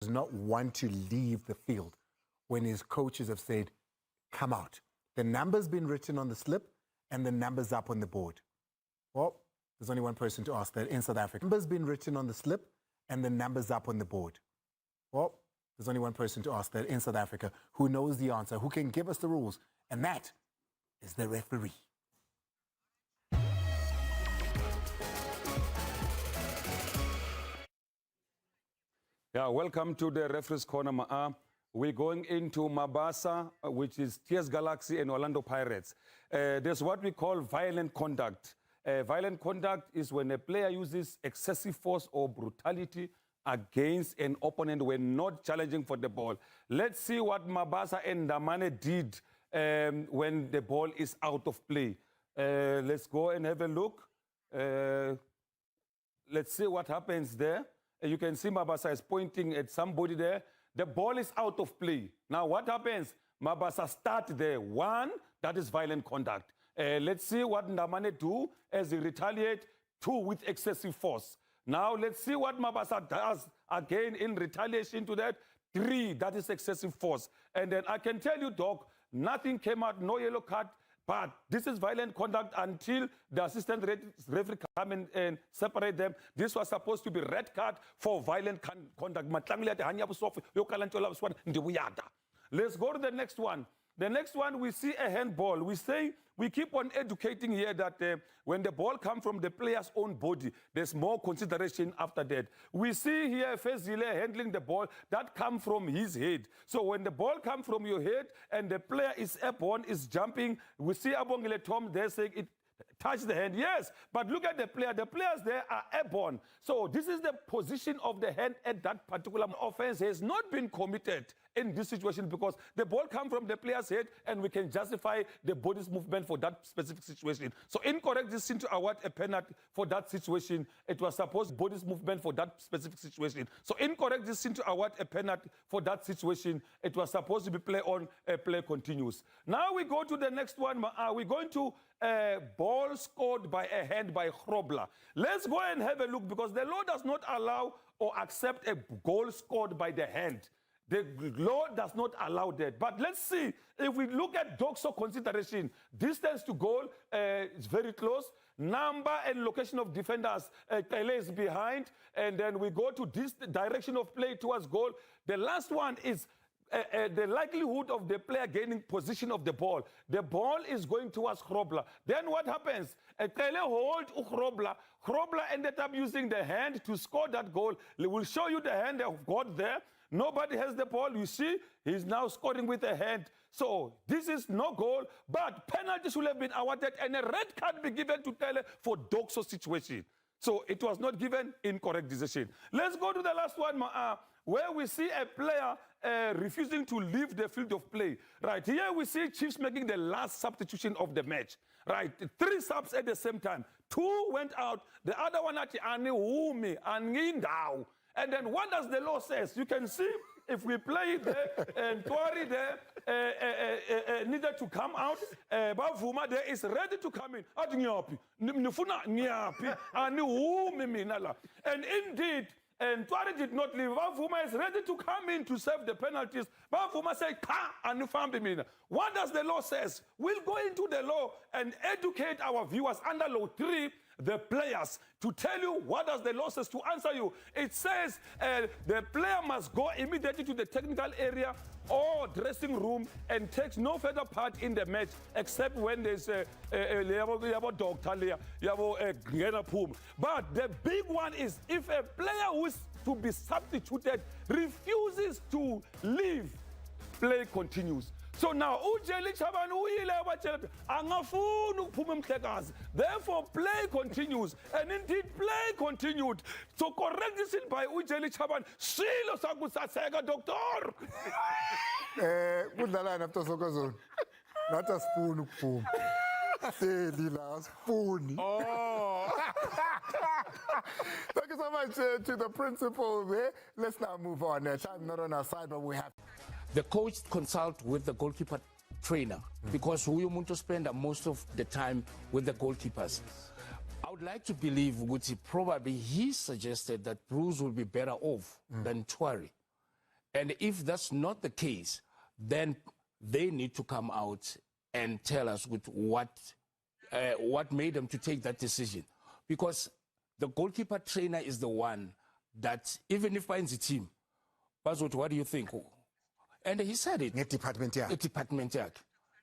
does not want to leave the field when his coaches have said, come out. The number's been written on the slip and the number's up on the board. Well, there's only one person to ask that in South Africa. The number's been written on the slip and the number's up on the board. Well, there's only one person to ask that in South Africa who knows the answer, who can give us the rules, and that is the referee. Yeah, welcome to the Referee's Corner. We're going into Mabasa, which is TS Galaxy and Orlando Pirates. There's what we call violent conduct. Violent conduct is when a player uses excessive force or brutality against an opponent when not challenging for the ball. Let's see what Mabasa and Damane did when the ball is out of play. Let's go and have a look. Let's see what happens there. You can see Mabasa is pointing at somebody there. The ball is out of play. Now what happens? Mabasa start there. One, that is violent conduct. Let's see what Ndamane do as he retaliate. Two, with excessive force. Now let's see what Mabasa does again in retaliation to that. Three, that is excessive force. And then I can tell you, Doc, nothing came out, no yellow card. But this is violent conduct until the assistant referee come and separate them. This was supposed to be red card for violent conduct. Let's go to the next one. The next one, we see a handball. We keep on educating here that when the ball comes from the player's own body, there's more consideration after that. We see here Fezile handling the ball that comes from his head. So when the ball comes from your head and the player is airborne, is jumping, we see Abongile Tom there saying it touch the hand. Yes, but look at the player. The players there are airborne. So this is the position of the hand at that particular offense has not been committed in this situation because the ball comes from the player's head and we can justify the body's movement for that specific situation. So incorrect decision to award a penalty for that situation. It was supposed body's movement for that specific situation. So incorrect decision to award a penalty for that situation. It was supposed to be play on, play continues. Now we go to the next one. We're going to ball scored by a hand by Grobler. Let's go and have a look because the law does not allow or accept a goal scored by the hand. The law does not allow that. But let's see, if we look at doxo consideration, distance to goal is very close. Number and location of defenders, Tele is behind. And then we go to this direction of play towards goal. The last one is the likelihood of the player gaining position of the ball. The ball is going towards Grobler. Then what happens? Tele hold Grobler. Grobler ended up using the hand to score that goal. We'll show you the hand of God there. Nobody has the ball. You see, he's now scoring with a hand. So this is no goal, but penalty should have been awarded and a red card be given to Tele for doxo situation. So it was not given, incorrect decision. Let's go to the last one, where we see a player refusing to leave the field of play. Right, here we see Chiefs making the last substitution of the match. Right, 3 subs at the same time. 2 went out, the other one at Aniwumi, Anindao. And then what does the law says? You can see if we play it there, and Twari there needed to come out, Bavuma there is ready to come in. And indeed, and Twari did not leave. Bavuma is ready to come in to serve the penalties. Bavuma said, "Ka and what does the law says? We'll go into the law and educate our viewers under law 3. The players to tell you what does the law says to answer you. It says the player must go immediately to the technical area or dressing room and takes no further part in the match except when there's a doctor. But the big one is if a player who is to be substituted refuses to leave, play continues. So now, therefore, play continues. And indeed, play continued. So correct this in by Ujeli Chaban. Silo Sagusasega, doctor. Good line after Sokazon. Not a spoon. Spoon. Oh. Thank you so much to the principal there. Let's now move on. Time not on our side, but we have. The coach consult with the goalkeeper trainer because we want to spend most of the time with the goalkeepers. I would like to believe Guti probably he suggested that Bruce will be better off than Twari. And if that's not the case, then they need to come out and tell us with what made them to take that decision. Because the goalkeeper trainer is the one that, even if finds a team, Buzzwood, what do you think? And he said it. Department, yeah. Department, yeah.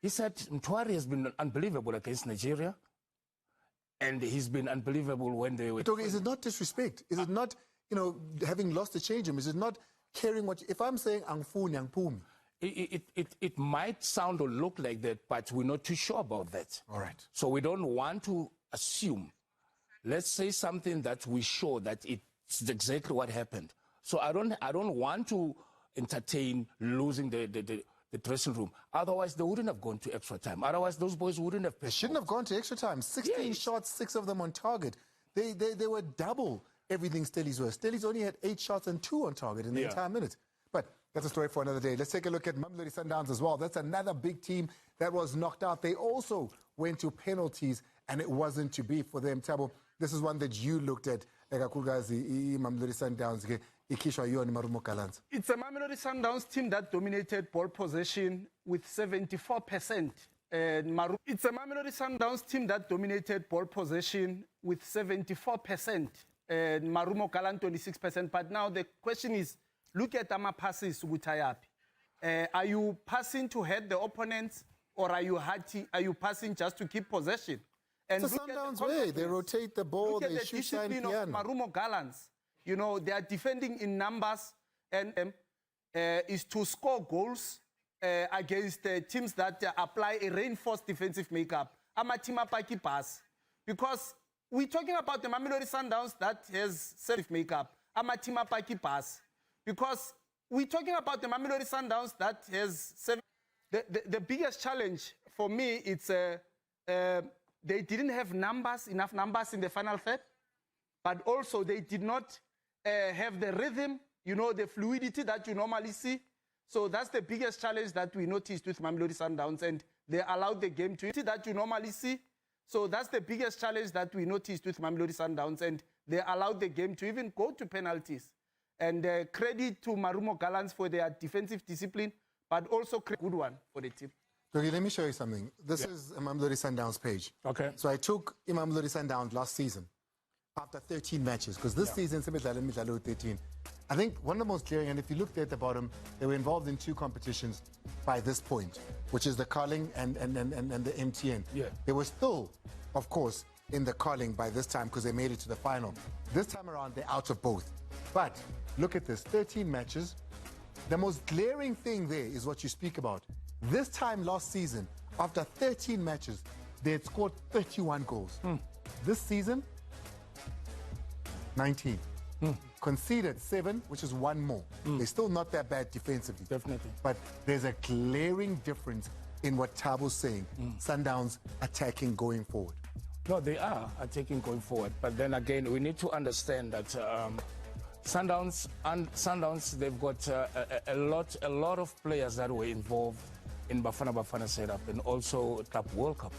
He said Mtwari has been unbelievable against Nigeria, and he's been unbelievable when they were... But, okay, is it not disrespect? Is it not, having lost the change room? Is it not caring what... If I'm saying Angfuni, Angpumi... It might sound or look like that, but we're not too sure about that. All right. So we don't want to assume. Let's say something that we're sure that it's exactly what happened. So I don't want to entertain losing the dressing room. Otherwise, they wouldn't have gone to extra time. Otherwise, those boys wouldn't have... They shouldn't have gone to extra time. 16 shots, 6 of them on target. They were double everything Stellies were. Stellies only had 8 shots and 2 on target in the entire minute. But that's a story for another day. Let's take a look at Mamelodi Sundowns as well. That's another big team that was knocked out. They also went to penalties, and it wasn't to be for them. Thabo, this is one that you looked at. Mamelodi Sundowns. It's a Mamelodi Sundowns team that dominated ball possession with 74%. It's a Mamelodi Sundowns team that dominated ball possession with 74%. Marumo Galan 26%. But now the question is, look at Ama passes Gutayapi. Are you passing to head the opponents, or are you passing just to keep possession? And it's a Sundowns way. They rotate the ball, they shoot shine piano. Marumo Gallants. They are defending in numbers, and is to score goals against teams that apply a reinforced defensive makeup. Amatima Paki pass. Because we're talking about the Mamelodi Sundowns that has self makeup. Amatima Paki pass. Because we're talking about the Mamelodi Sundowns that has the biggest challenge for me, it's they didn't have enough numbers in the final third, but also they did not have the rhythm, the fluidity that you normally see. So that's the biggest challenge that we noticed with Mamelodi Sundowns, and they allowed the game to that you normally see. So that's the biggest challenge that we noticed with Mamelodi Sundowns, and they allowed the game to even go to penalties. And credit to Marumo Gallants for their defensive discipline, but also a good one for the team. Okay, let me show you something. This is a Mamelodi Sundowns page. Okay. So I took Mamelodi Sundowns last season after 13 matches, because this season, 13. I think one of the most glaring, and if you looked at the bottom, they were involved in 2 competitions by this point, which is the curling and the MTN. Yeah. They were still, of course, in the curling by this time because they made it to the final. This time around, they're out of both. But look at this, 13 matches. The most glaring thing there is what you speak about. This time last season, after 13 matches, they had scored 31 goals. This season, 19. Conceded 7, which is 1 more. They're still not that bad defensively. Definitely. But there's a glaring difference in what Thabo's saying. Sundowns attacking going forward. No, they are attacking going forward. But then again, we need to understand that Sundowns, they've got a lot of players that were involved in Bafana setup and also Club World Cup.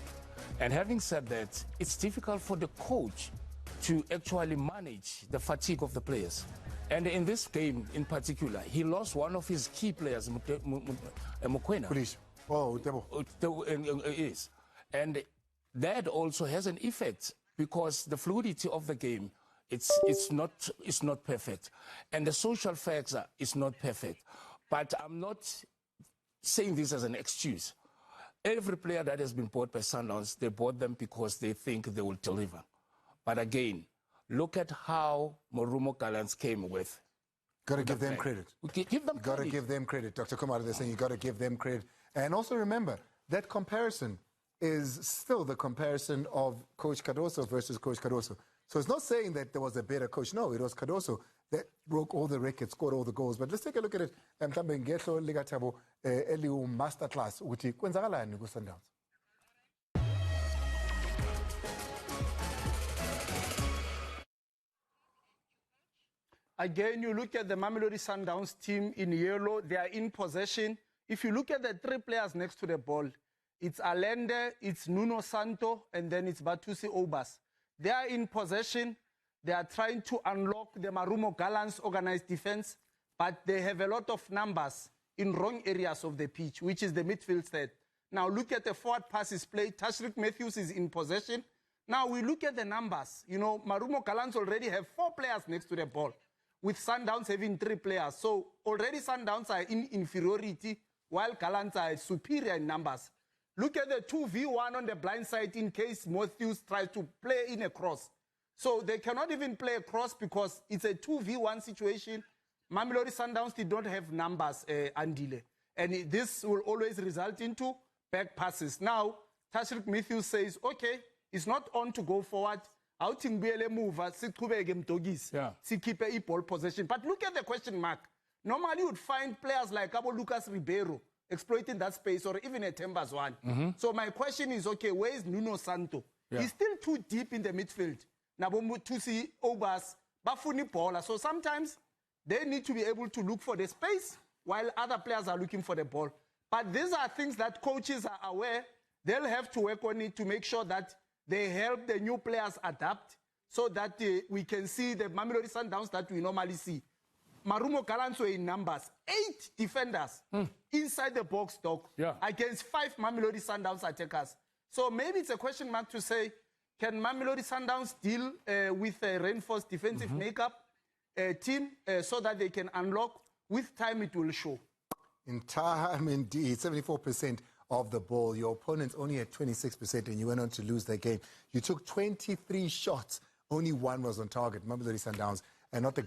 And having said that, it's difficult for the coach to actually manage the fatigue of the players. And in this game in particular, he lost one of his key players, Mokoena. Police. Oh, Debo. Yes. And that also has an effect because the fluidity of the game, it's not perfect. And the social factor is not perfect. But I'm not saying this as an excuse. Every player that has been bought by Sundowns, they bought them because they think they will deliver. But again, look at how Marumo Gallants came with. Got to give them credit. Give them credit. Got to give them credit. Dr. Kumar, they're saying you got to give them credit. And also remember, that comparison is still the comparison of Coach Cardoso versus Coach Cardoso. So it's not saying that there was a better coach. No, it was Cardoso that broke all the records, scored all the goals. But let's take a look at it. Mhlambe ngehlo lika Thabo eliwu masterclass ukuthi kwenzakalani ku Sundowns. Again, you look at the Mamelodi Sundowns team in yellow, they are in possession. If you look at the 3 players next to the ball, it's Allende, it's Nuno Santo, and then it's Batusi Obas. They are in possession. They are trying to unlock the Marumo Gallants organized defense. but they have a lot of numbers in wrong areas of the pitch, which is the midfield third. Now look at the forward passes played. Tashreeq Matthews is in possession. Now we look at the numbers. You know, Marumo Gallants already have 4 players next to the ball, with Sundowns having 3 players. So already Sundowns are in inferiority, while Gallants are superior in numbers. Look at the 2v1 on the blind side in case Matthews tries to play in a cross. So they cannot even play a cross because it's a 2v1 situation. Mamelodi Sundowns did not have numbers, Andile. And this will always result into back passes. Now, Tashreeq Matthews says, okay, it's not on to go forward. Out in BLA move, keep a ball possession. But look at the question mark. Normally, you would find players like Cabo Lucas Ribeiro exploiting that space, or even a Tembas one. So my question is, okay, where is Nuno Santo? He's still too deep in the midfield. Nabomu Tusi, Obas, Bafuni Paula. So sometimes they need to be able to look for the space while other players are looking for the ball. But these are things that coaches are aware. They'll have to work on it to make sure that they help the new players adapt so that we can see the Mamelodi Sundowns that we normally see. Marumo Gallants were in numbers. 8 defenders inside the box, Doc, against 5 Mamelodi Sundowns attackers. So maybe it's a question mark to say, can Mamelodi Sundowns deal with a reinforced defensive makeup team so that they can unlock? With time, it will show. In time, indeed, 74% of the ball. Your opponents only had 26%, and you went on to lose their game. You took 23 shots. Only 1 was on target. Mamelodi Sundowns, and not the